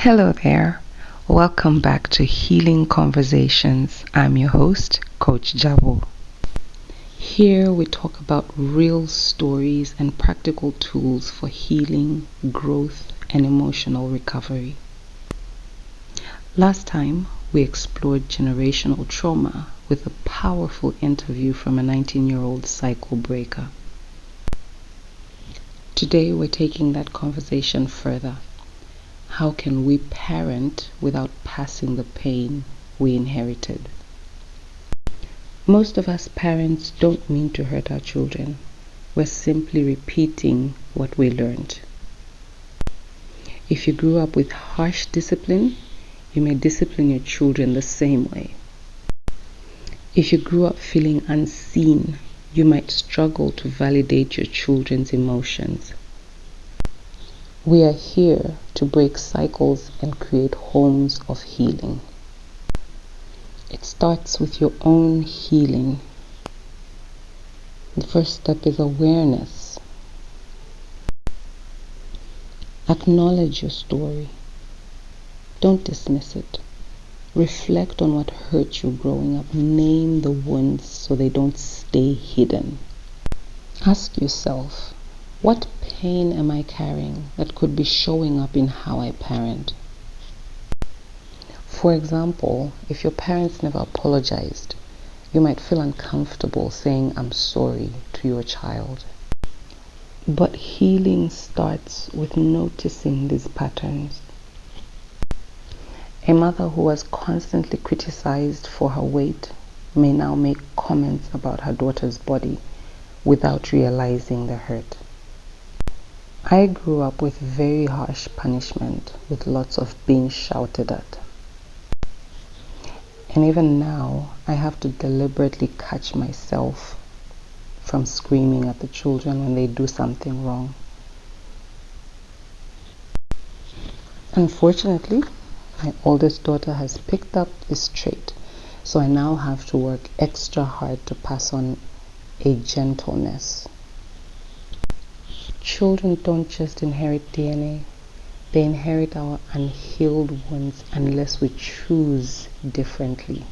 Hello there. Welcome back to Healing Conversations. I'm your host, Coach Jabo. Here we talk about real stories and practical tools for healing, growth, and emotional recovery. Last time, we explored generational trauma with a powerful interview from a 19-year-old cycle breaker. Today, we're taking that conversation further. How can we parent without passing the pain we inherited? Most of us parents don't mean to hurt our children. We're simply repeating what we learned. If you grew up with harsh discipline, you may discipline your children the same way. If you grew up feeling unseen, you might struggle to validate your children's emotions. We are here to break cycles and create homes of healing. It starts with your own healing. The first step is awareness. Acknowledge your story. Don't dismiss it. Reflect on what hurt you growing up. Name the wounds so they don't stay hidden. Ask yourself, what pain am I carrying that could be showing up in how I parent? For example, if your parents never apologized, you might feel uncomfortable saying I'm sorry to your child. But healing starts with noticing these patterns. A mother who was constantly criticized for her weight may now make comments about her daughter's body without realizing the hurt. I grew up with very harsh punishment, with lots of being shouted at. And even now, I have to deliberately catch myself from screaming at the children when they do something wrong. Unfortunately, my oldest daughter has picked up this trait, so I now have to work extra hard to pass on a gentleness. Children don't just inherit DNA, they inherit our unhealed wounds unless we choose differently.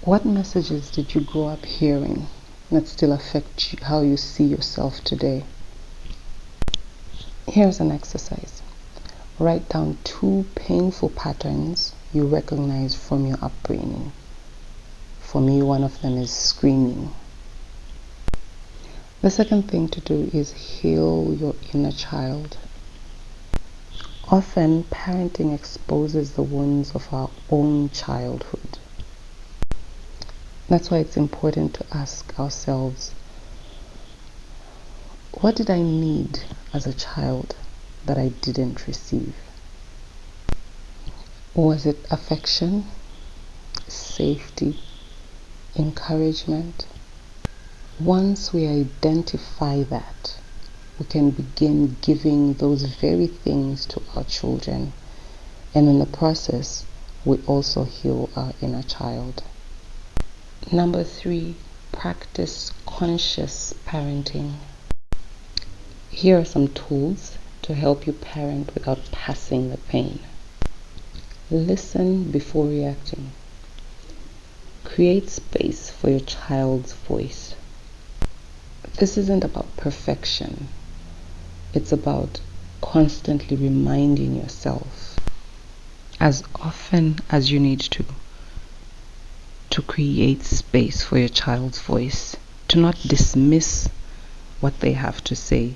What messages did you grow up hearing that still affect you, how you see yourself today? Here's an exercise. Write down 2 painful patterns you recognize from your upbringing. For me, one of them is screaming. The second thing to do is heal your inner child. Often, parenting exposes the wounds of our own childhood. That's why it's important to ask ourselves, what did I need as a child that I didn't receive? Was it affection, safety, encouragement? Once we identify that, we can begin giving those very things to our children, and in the process, we also heal our inner child. Number 3, practice conscious parenting. Here are some tools to help you parent without passing the pain. Listen before reacting. Create space for your child's voice. This isn't about perfection. It's about constantly reminding yourself, as often as you need to create space for your child's voice, to not dismiss what they have to say.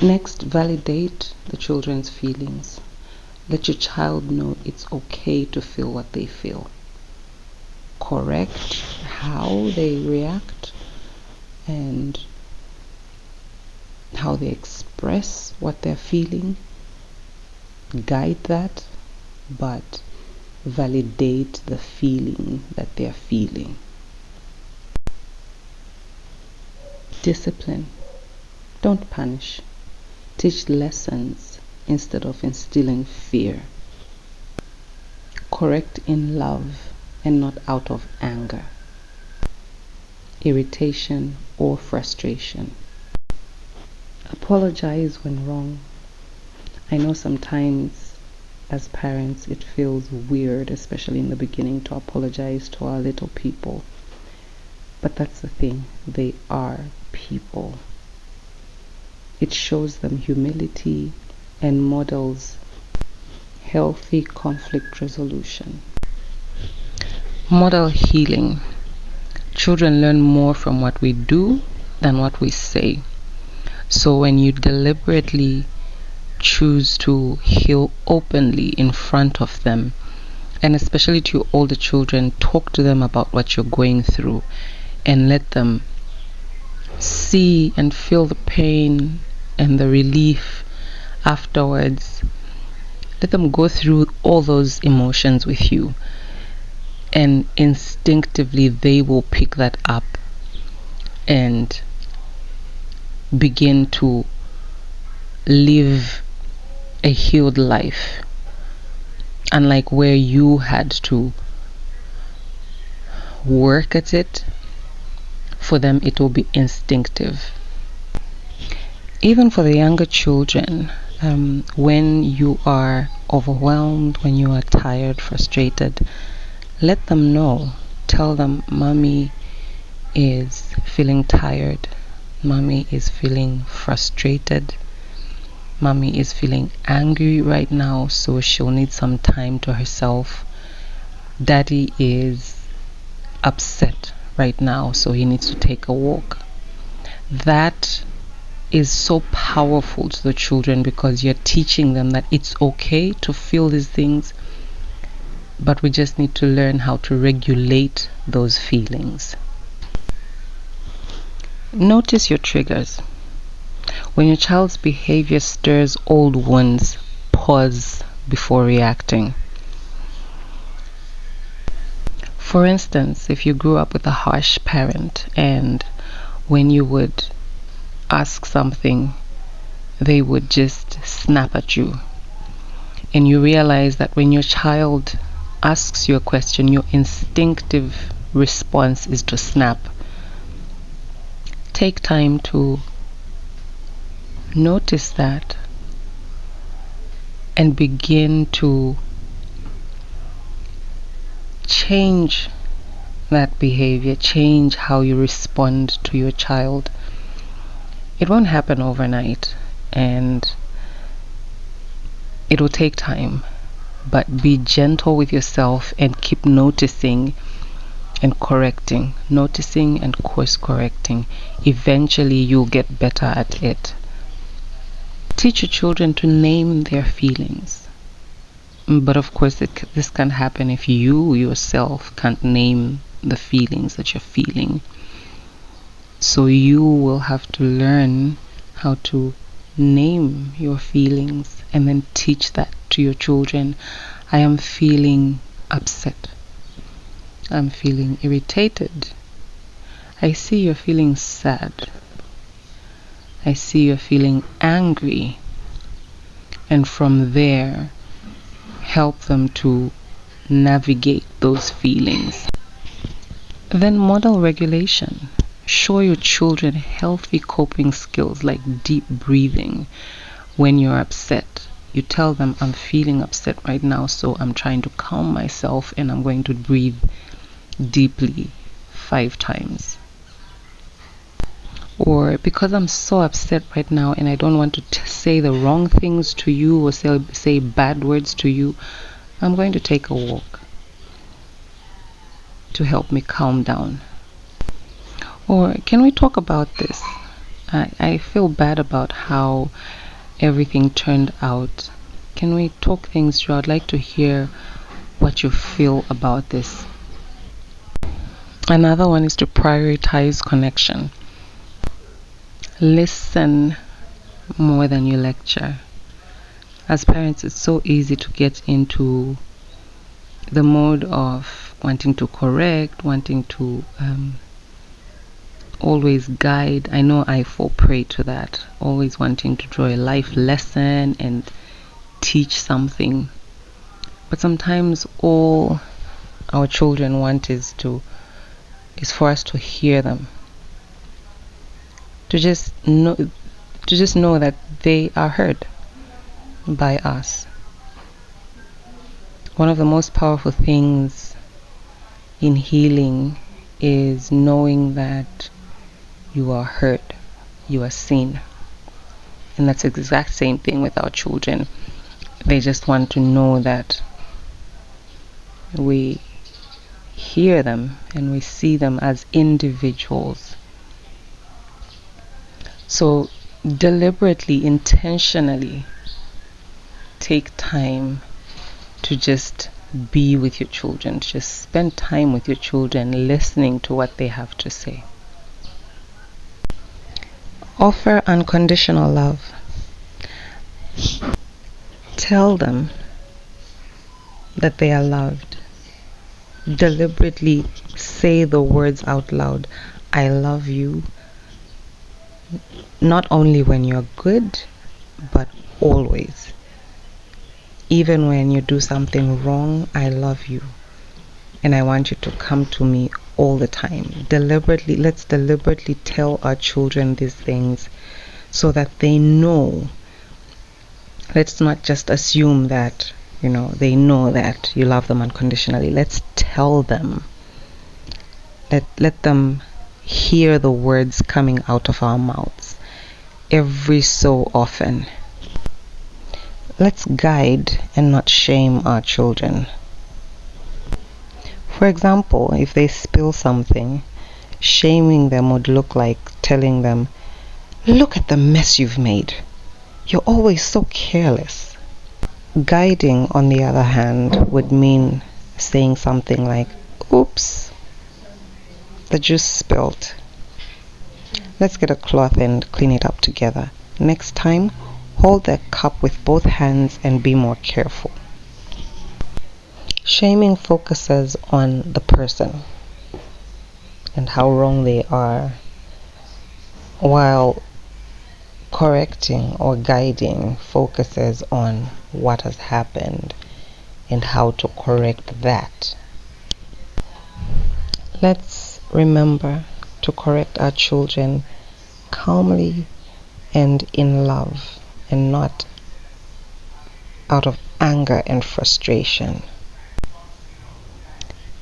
Next, validate the children's feelings. Let your child know it's okay to feel what they feel. Correct how they react and how they express what they're feeling. Guide that, but validate the feeling that they're feeling. Discipline. Don't punish. Teach lessons instead of instilling fear. Correct in love and not out of anger, irritation, or frustration. Apologize when wrong. I know sometimes as parents it feels weird, especially in the beginning, to apologize to our little people. But that's the thing, they are people. It shows them humility and models healthy conflict resolution. Model healing. Children learn more from what we do than what we say. So when you deliberately choose to heal openly in front of them, and especially to your older children, talk to them about what you're going through and let them see and feel the pain and the relief afterwards. Let them go through all those emotions with you, and instinctively they will pick that up and begin to live a healed life, unlike where you had to work at it. For them it will be instinctive. Even for the younger children, when you are overwhelmed, when you are tired, frustrated, let them know. Tell them, mommy is feeling tired, mommy is feeling frustrated, mommy is feeling angry right now, so she'll need some time to herself. Daddy is upset right now, so he needs to take a walk. That is so powerful to the children, because you're teaching them that it's okay to feel these things, but we just need to learn how to regulate those feelings. Notice your triggers. When your child's behavior stirs old wounds, pause before reacting. For instance, if you grew up with a harsh parent and when you would ask something, they would just snap at you, and you realize that when your child asks you a question, your instinctive response is to snap. Take time to notice that and begin to change that behavior, change how you respond to your child. It won't happen overnight, and it will take time, but be gentle with yourself and keep noticing and correcting, noticing and course correcting. Eventually you'll get better at it. Teach your children to name their feelings, but of course this can't happen if you yourself can't name the feelings that you're feeling. So you will have to learn how to name your feelings and then teach that to your children. I am feeling upset, I'm feeling irritated, I see you're feeling sad, I see you're feeling angry, and from there help them to navigate those feelings. Then model regulation. Show your children healthy coping skills like deep breathing. When you're upset, you tell them, I'm feeling upset right now, so I'm trying to calm myself and I'm going to breathe deeply 5 times. Or because I'm so upset right now and I don't want to say the wrong things to you or say bad words to you, I'm going to take a walk to help me calm down. Or can we talk about this? I feel bad about how everything turned out. Can we talk things through? I'd like to hear what you feel about this. Another one is to prioritize connection. Listen more than you lecture. As parents, it's so easy to get into the mode of wanting to correct, wanting to always guide. I know I fall prey to that, always wanting to draw a life lesson and teach something. But sometimes all our children want is for us to hear them, to just know that they are heard. by us. One of the most powerful things in healing is knowing that you are heard, you are seen. And that's the exact same thing with our children. They just want to know that we hear them and we see them as individuals. So deliberately, intentionally take time to just be with your children, to just spend time with your children, listening to what they have to say. Offer unconditional love. Tell them that they are loved. Deliberately say the words out loud. I love you. Not only when you're good, but always. Even when you do something wrong, I love you. And I want you to come to me all the time. Let's deliberately tell our children these things so that they know. Let's not just assume that, they know that you love them unconditionally. Let's tell them. Let them hear the words coming out of our mouths every so often. Let's guide and not shame our children. For example, if they spill something, shaming them would look like telling them, look at the mess you've made. You're always so careless. Guiding, on the other hand, would mean saying something like, oops, the juice spilled. Let's get a cloth and clean it up together. Next time, hold the cup with both hands and be more careful. Shaming focuses on the person and how wrong they are, while correcting or guiding focuses on what has happened and how to correct that. Let's remember to correct our children calmly and in love, and not out of anger and frustration.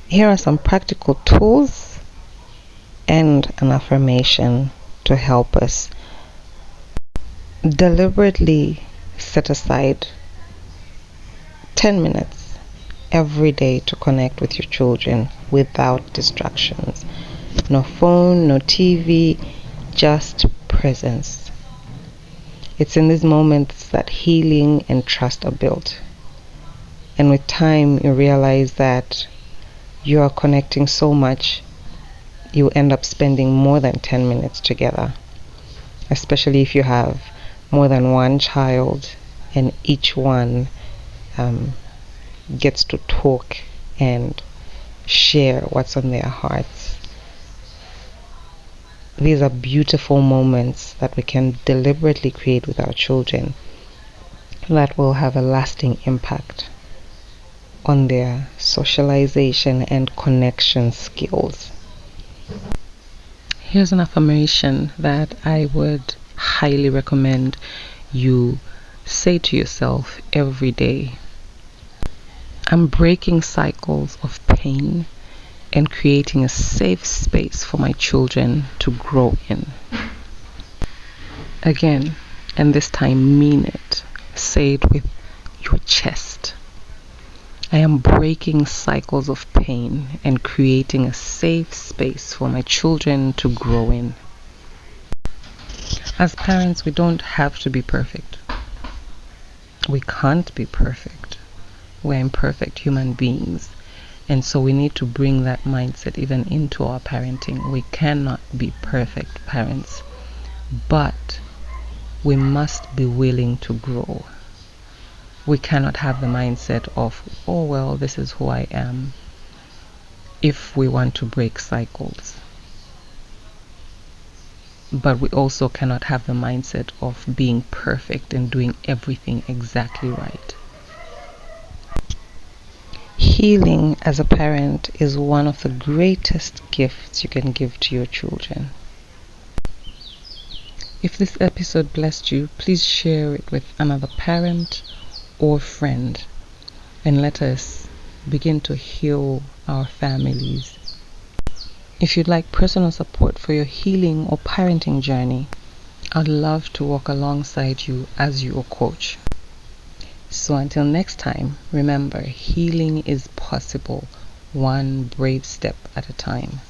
Here are some practical tools and an affirmation to help us. Deliberately set aside 10 minutes every day to connect with your children without distractions. No phone, no TV, just presence. It's in these moments that healing and trust are built. And with time, you realize that you are connecting so much, you end up spending more than 10 minutes together. Especially if you have more than one child and each one gets to talk and share what's on their hearts. These are beautiful moments that we can deliberately create with our children that will have a lasting impact on their socialization and connection skills. Here's an affirmation that I would highly recommend you say to yourself every day. I'm breaking cycles of pain and creating a safe space for my children to grow in. Again, and this time mean it. Say it with your chest. I am breaking cycles of pain and creating a safe space for my children to grow in. As parents, we don't have to be perfect. We can't be perfect. We're imperfect human beings. And so we need to bring that mindset even into our parenting. We cannot be perfect parents, but we must be willing to grow. We cannot have the mindset of, oh well, this is who I am, if we want to break cycles. But we also cannot have the mindset of being perfect and doing everything exactly right. Healing as a parent is one of the greatest gifts you can give to your children. If this episode blessed you, please share it with another parent or friend and let us begin to heal our families. If you'd like personal support for your healing or parenting journey, I'd love to walk alongside you as your coach. So until next time, remember, healing is possible, one brave step at a time.